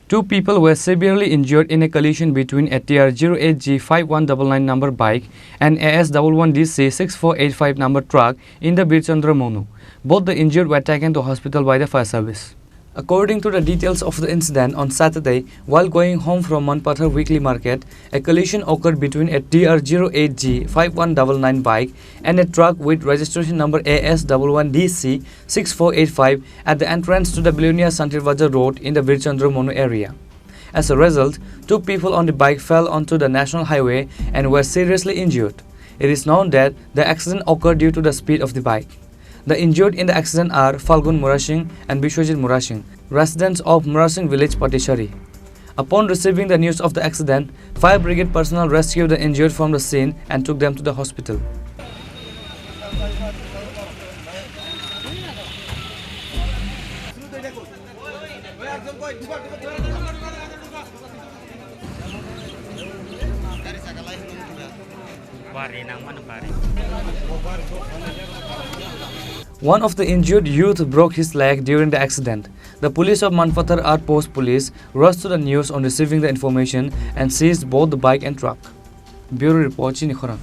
Two people were severely injured in a collision between a TR08G5199 number bike and AS11DC6485 number truck in the Birchandra Monu. Both the injured were taken to hospital by the fire service. According to the details of the incident, on Saturday, while going home from Manpathar weekly market, a collision occurred between a TR08G5199 bike and a truck with registration number AS11DC6485 at the entrance to the Billionaire Santirvaja Road in the Birchandra Monu area. As a result, two people on the bike fell onto the national highway and were seriously injured. It is known that the accident occurred due to the speed of the bike. The injured in the accident are Falgun Murasing and Bishwajit Murasing, residents of Murasing village, Patishari. Upon receiving the news of the accident, fire brigade personnel rescued the injured from the scene and took them to the hospital. One of the injured youth broke his leg during the accident. The police of Manpathar Outpost Police rushed to the news on receiving the information and seized both the bike and truck. Bureau Report, Chini, Khorang.